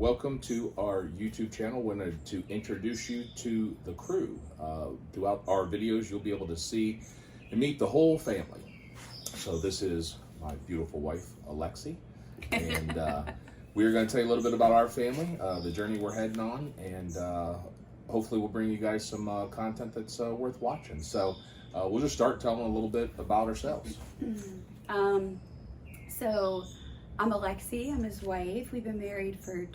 welcome to our YouTube channel. We're going to introduce you to the crew. Throughout our videos, you'll be able to see and meet the whole family. So this is my beautiful wife, Alexi, and we're going to tell you a little bit about our family, the journey we're heading on, and hopefully we'll bring you guys some content that's worth watching. So we'll just start telling a little bit about ourselves. So I'm Alexi, I'm his wife. We've been married for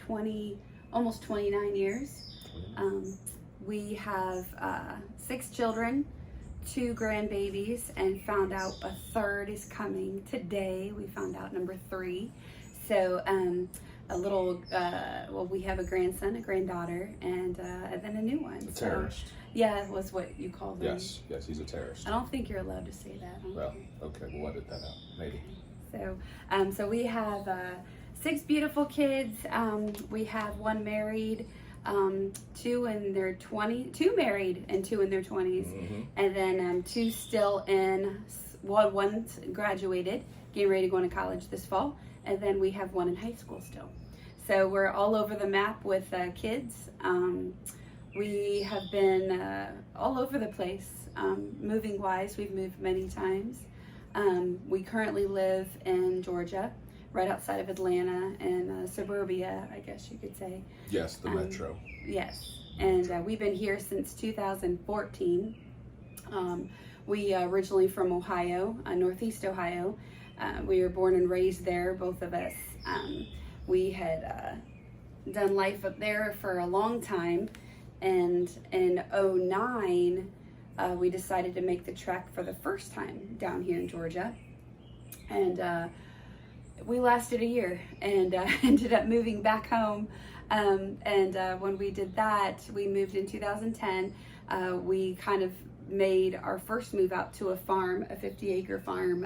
almost 29 years. We have 6 children, 2 grandbabies, and found out a third is coming today. We found out number 3. So we have a grandson, a granddaughter, and then a new one. A terrorist. Yeah, was what you call them. Yes, he's a terrorist. I don't think you're allowed to say that. Well, okay, we'll edit that out, maybe. So we have 6 beautiful kids. We have 1 married, 2 in their 20s, 2 married and 2 in their 20s, and then 2 still in. One's graduated, getting ready to go into college this fall, and then we have 1 in high school still. So we're all over the map with kids. We have been all over the place, moving wise. We've moved many times. We currently live in Georgia, right outside of Atlanta, in suburbia, I guess you could say. Yes, the metro. Yes, and we've been here since 2014. We originally from Ohio, Northeast Ohio. We were born and raised there, both of us. We had done life up there for a long time, and in '09, we decided to make the trek for the first time down here in Georgia, and we lasted a year and ended up moving back home. When we did that, we moved in 2010. We kind of made our first move out to a farm, a 50-acre farm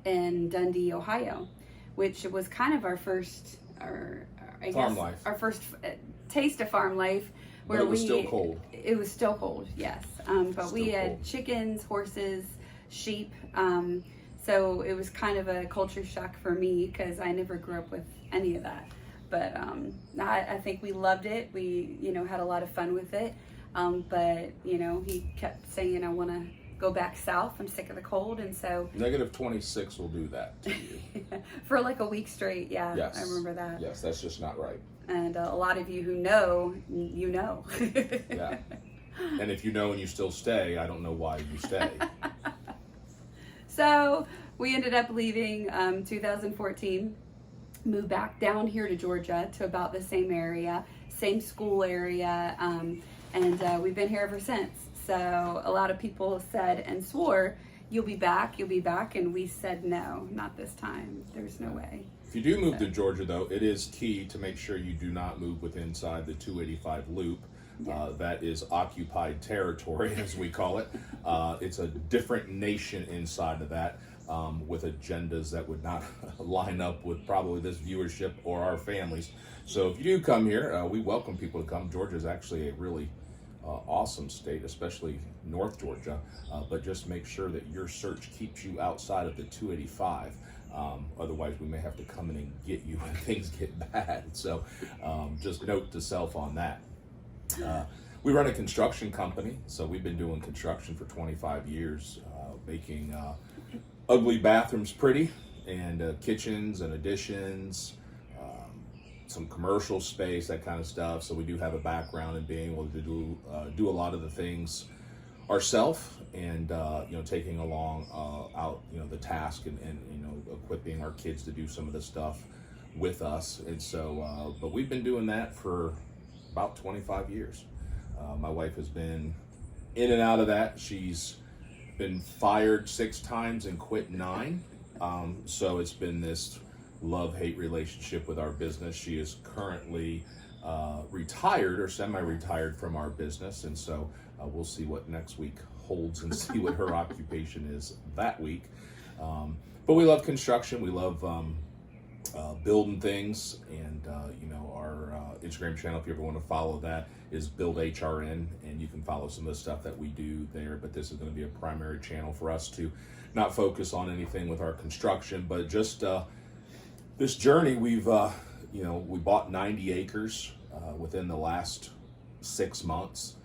in Dundee, Ohio, which was kind of our first, our first taste of farm life. Where it was still cold. It was still cold, yes. But we had chickens, horses, sheep. So it was kind of a culture shock for me because I never grew up with any of that. But I think we loved it. We, had a lot of fun with it. But, he kept saying, I want to go back south. I'm sick of the cold. And so -26 will do that to you. for like a week straight. Yeah, yes. I remember that. Yes, that's just not right. And a lot of you who know, you know. Yeah. And if you know and you still stay, I don't know why you stay. So we ended up leaving 2014, moved back down here to Georgia to about the same area, same school area, and we've been here ever since. So a lot of people said and swore, you'll be back, and we said no, not this time. There's no way. If you do move to Georgia, though, it is key to make sure you do not move inside the 285 loop. Yes. That is occupied territory, as we call it. It's a different nation inside of that, with agendas that would not line up with probably this viewership or our families. So if you do come here, we welcome people to come. Georgia is actually a really awesome state, especially North Georgia, but just make sure that your search keeps you outside of the 285. Otherwise, we may have to come in and get you when things get bad. So just note to self on that. We run a construction company, so we've been doing construction for 25 years, making ugly bathrooms pretty, and kitchens and additions, some commercial space, that kind of stuff. So we do have a background in being able to do a lot of the things ourselves, and taking along out the task and equipping our kids to do some of the stuff with us. And so but we've been doing that for about 25 years. My wife has been in and out of that. She's been fired 6 times and quit 9. So it's been this love-hate relationship with our business. She is currently retired or semi-retired from our business, and so we'll see what next week holds and see what her occupation is that week. But we love construction. We love building things, and our Instagram channel, if you ever want to follow that, is Build HRN, and you can follow some of the stuff that we do there. But this is going to be a primary channel for us to not focus on anything with our construction, but just this journey we've we bought 90 acres within the last 6 months,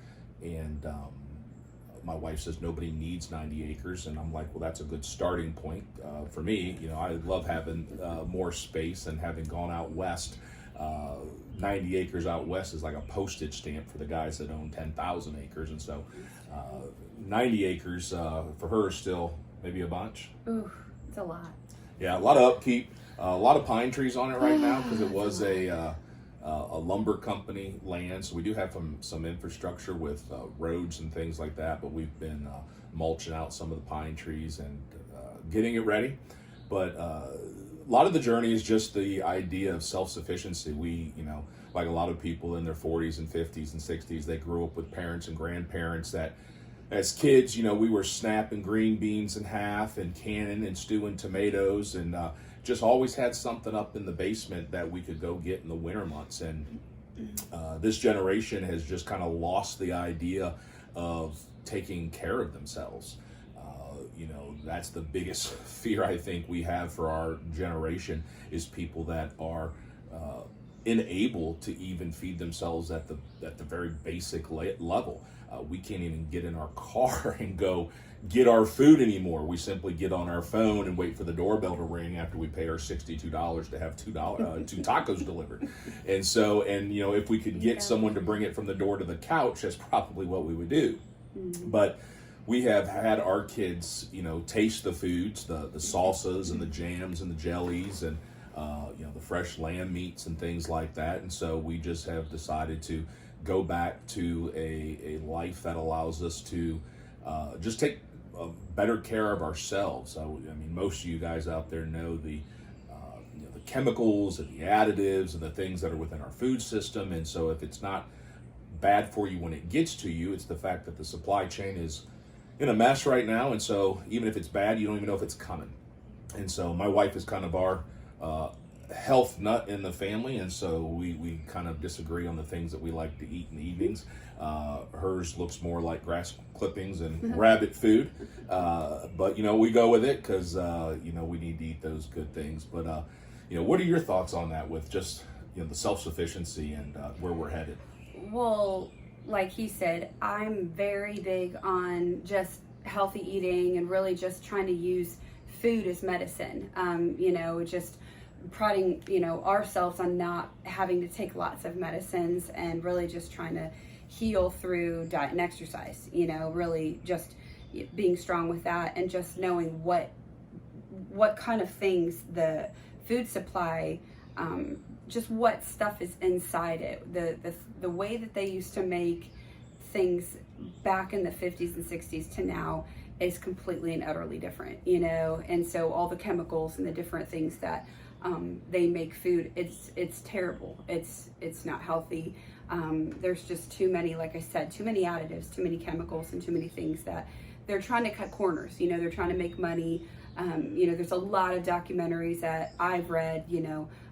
and my wife says nobody needs 90 acres, and I'm like, well, that's a good starting point for me. I love having more space, and having gone out west, 90 acres out west is like a postage stamp for the guys that own 10,000 acres, and so 90 acres for her is still maybe a bunch. Ooh, it's a lot. Yeah, a lot of upkeep, a lot of pine trees on it right now because it was a lumber company land. So we do have some infrastructure with roads and things like that, but we've been mulching out some of the pine trees and getting it ready. But a lot of the journey is just the idea of self-sufficiency. We, like a lot of people in their 40s and 50s and 60s, they grew up with parents and grandparents that, as kids, we were snapping green beans in half and canning and stewing tomatoes, and just always had something up in the basement that we could go get in the winter months. And this generation has just kind of lost the idea of taking care of themselves. That's the biggest fear I think we have for our generation, is people that are unable to even feed themselves at the very basic level. We can't even get in our car and go get our food anymore. We simply get on our phone and wait for the doorbell to ring after we pay our $62 to have two tacos delivered. And so, if we could get someone to bring it from the door to the couch, that's probably what we would do. But we have had our kids, taste the foods, the salsas and the jams and the jellies, and the fresh lamb meats and things like that. And so we just have decided to go back to a life that allows us to just take better care of ourselves. Most of you guys out there know the chemicals and the additives and the things that are within our food system. And so if it's not bad for you when it gets to you, it's the fact that the supply chain is in a mess right now. And so even if it's bad, you don't even know if it's coming. And so my wife is kind of our health nut in the family, and so we kind of disagree on the things that we like to eat in the evenings. Hers looks more like grass clippings and rabbit food, but we go with it because we need to eat those good things. But what are your thoughts on that, with just the self-sufficiency and where we're headed? Well, like he said, I'm very big on just healthy eating and really just trying to use food as medicine. Just prodding ourselves on not having to take lots of medicines, and really just trying to heal through diet and exercise. Really just being strong with that, and just knowing what kind of things the food supply, just what stuff is inside it. The way that they used to make things back in the 50s and 60s to now is completely and utterly different, and so all the chemicals and the different things that they make food, it's terrible. It's not healthy. There's just too many, like I said, too many additives, too many chemicals, and too many things that they're trying to cut corners. They're trying to make money. There's a lot of documentaries that I've read.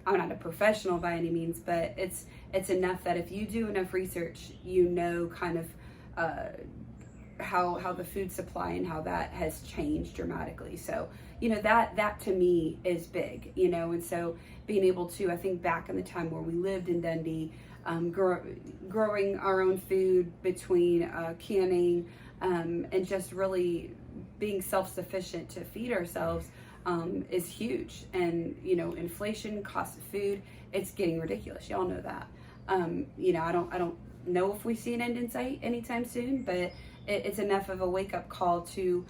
I'm not a professional by any means, but it's enough that if you do enough research, kind of how the food supply and how that has changed dramatically. So that to me is big, and so being able to, I think back in the time where we lived in Dundee, growing our own food between canning, and just really being self-sufficient to feed ourselves is huge. And inflation, cost of food, it's getting ridiculous. Y'all know that. I don't know if we see an end in sight anytime soon, but it's enough of a wake-up call to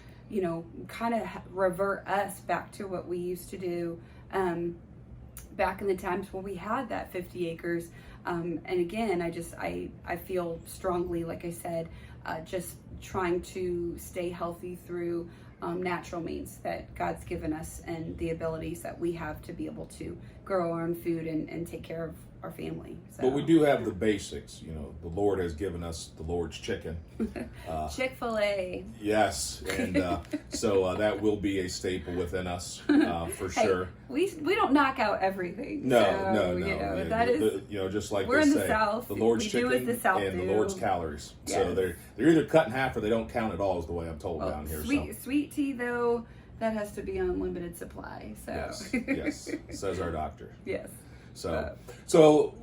kind of revert us back to what we used to do back in the times when we had that 50 acres. And again, I feel strongly, like I said, just trying to stay healthy through natural means that God's given us, and the abilities that we have to be able to grow our own food and take care of our family. So. But we do have the basics. The Lord has given us the Lord's chicken. Chick-fil-A. Yes, and so that will be a staple within us for sure. We don't knock out everything. No. That is, just like we're they in say, the South. the Lord's we chicken do as the South and do. the Lord's calories. Yes. So they're either cut in half or they don't count at all, is the way I'm told down here. Sweet tea though, that has to be on limited supply. So yes, says our doctor. Yes. So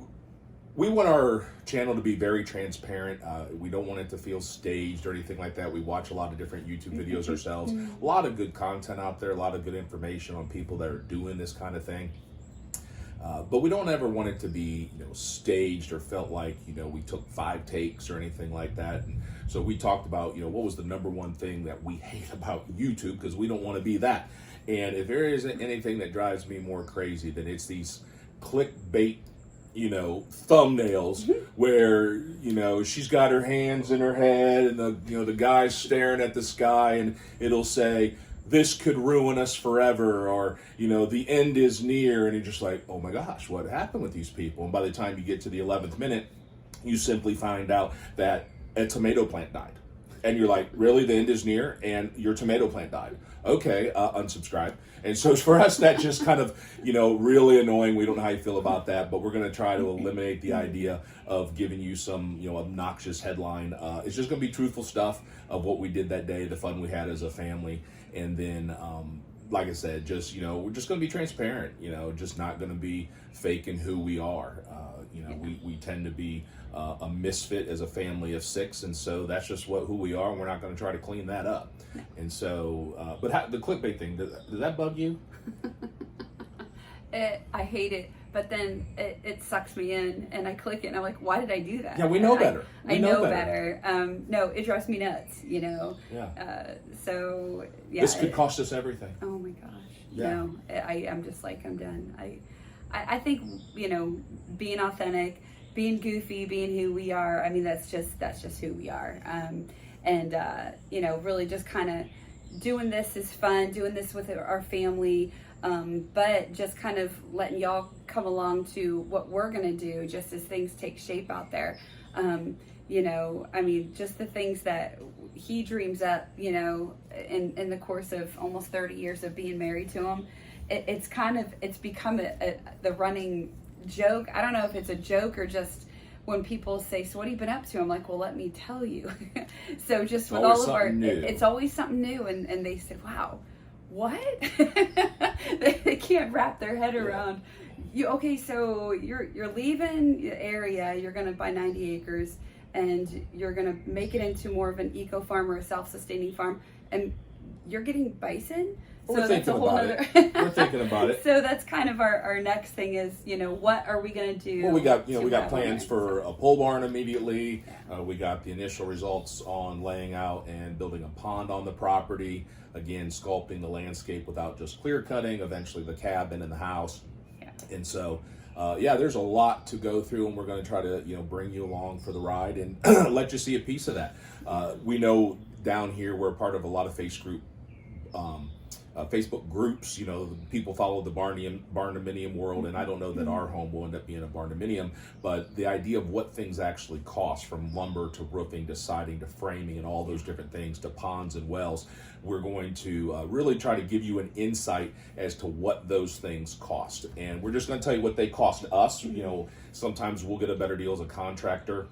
we want our channel to be very transparent. We don't want it to feel staged or anything like that. We watch a lot of different YouTube videos ourselves. A lot of good content out there, a lot of good information on people that are doing this kind of thing. But we don't ever want it to be, staged or felt like, we took 5 takes or anything like that. And so we talked about, what was the number one thing that we hate about YouTube, because we don't want to be that. And if there isn't anything that drives me more crazy than it's these clickbait, thumbnails where, she's got her hands in her head and the guy's staring at the sky and it'll say, "This could ruin us forever," or, "The end is near," and you're just like, oh my gosh, what happened with these people? And by the time you get to the 11th minute, you simply find out that a tomato plant died. And you're like, really? The end is near and your tomato plant died. Okay, unsubscribe. And so for us, that just kind of, really annoying. We don't know how you feel about that, but we're going to try to eliminate the idea of giving you some, obnoxious headline. It's just going to be truthful stuff of what we did that day, the fun we had as a family. And then, like I said, just, we're just going to be transparent, just not going to be faking who we are. We tend to be a misfit as a family of 6. And so that's just who we are. And we're not going to try to clean that up. And so, but the clickbait thing, does that bug you? I hate it, but then it sucks me in, and I click it, and I'm like, why did I do that? Yeah, we know better. I know better. No, it drives me nuts, Yeah. So, yeah. This could cost us everything. Oh my gosh. Yeah. No, I'm just like, I'm done. I think, being authentic, being goofy, being who we are, I mean, that's just who we are. Really just kind of doing this is fun, doing this with our family, but just kind of letting y'all come along to what we're going to do just as things take shape out there. Just the things that he dreams up, in the course of almost 30 years of being married to him. It's become the running joke. I don't know if it's a joke or just when people say, "So what have you been up to?" I'm like, "Well, let me tell you." So just with all of our, it's always something new, and they say, "Wow, what?" they can't wrap their head around. Okay, so you're leaving the area. You're going to buy 90 acres, and you're going to make it into more of an eco farm or a self-sustaining farm, and you're getting bison. We're thinking about it. So that's kind of our next thing is, what are we going to do? Well, we got plans for a pole barn immediately. We got the initial results on laying out and building a pond on the property. Again, sculpting the landscape without just clear cutting, eventually the cabin and the house. Yeah. And so, there's a lot to go through, and we're going to try to, bring you along for the ride and let you see a piece of that. We know down here we're part of a lot of Facebook groups. People follow the barndominium world, and I don't know that our home will end up being a barndominium, but the idea of what things actually cost, from lumber to roofing to siding to framing and all those different things to ponds and wells, we're going to really try to give you an insight as to what those things cost. And we're just going to tell you what they cost us. Sometimes we'll get a better deal as a contractor.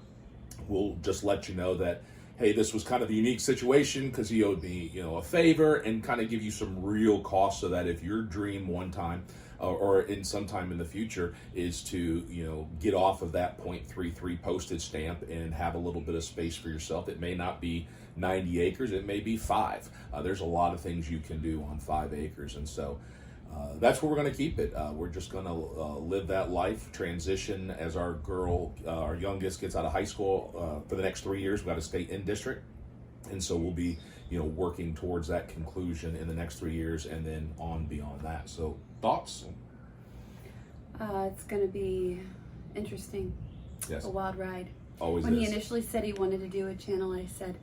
We'll just let you know that, hey, this was kind of a unique situation because he owed me, a favor, and kind of give you some real costs, so that if your dream one time or in some time in the future is to, get off of that 0.33 postage stamp and have a little bit of space for yourself, it may not be 90 acres, it may be 5. There's a lot of things you can do on 5 acres. And so that's where we're going to keep it. We're just going to live that life, transition as our youngest gets out of high school. For the next 3 years, we've got to stay in district. And so we'll be, working towards that conclusion in the next 3 years and then on beyond that. So thoughts? It's going to be interesting. Yes. A wild ride. Always When is. he initially said he wanted to do a channel, I said,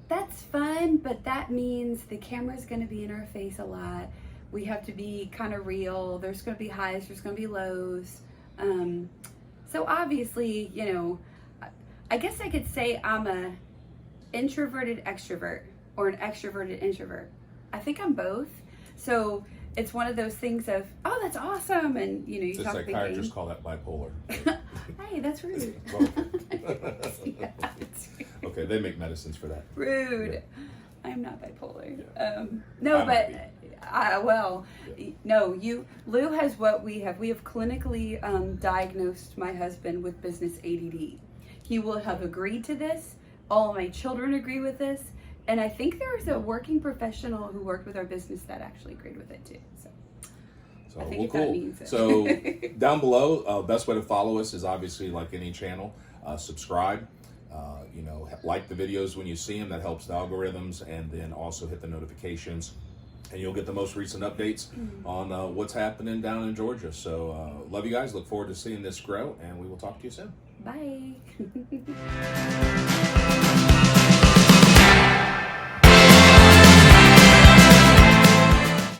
that's fun, but that means the camera's going to be in our face a lot. We have to be kind of real. There's going to be highs, there's going to be lows. So obviously, I guess I could say I'm a introverted extrovert or an extroverted introvert. I think I'm both. So it's one of those things of, oh, that's awesome. And, you The talk psychiatrists call that bipolar. Hey, that's rude. Yeah, it's Okay, they make medicines for that. rude. Yeah. I'm not bipolar. Yeah. No, I but might Well, no, Lou has what we have. We have clinically diagnosed my husband with business ADD. He will have agreed to this. All of my children agree with this. And I think there was a working professional who worked with our business that actually agreed with it too. So I think if that means it. So down below, best way to follow us is obviously like any channel, subscribe. Like the videos when you see them. That helps the algorithms, and then also hit the notifications, and you'll get the most recent updates on what's happening down in Georgia. So love you guys. Look forward to seeing this grow, and we will talk to you soon. Bye.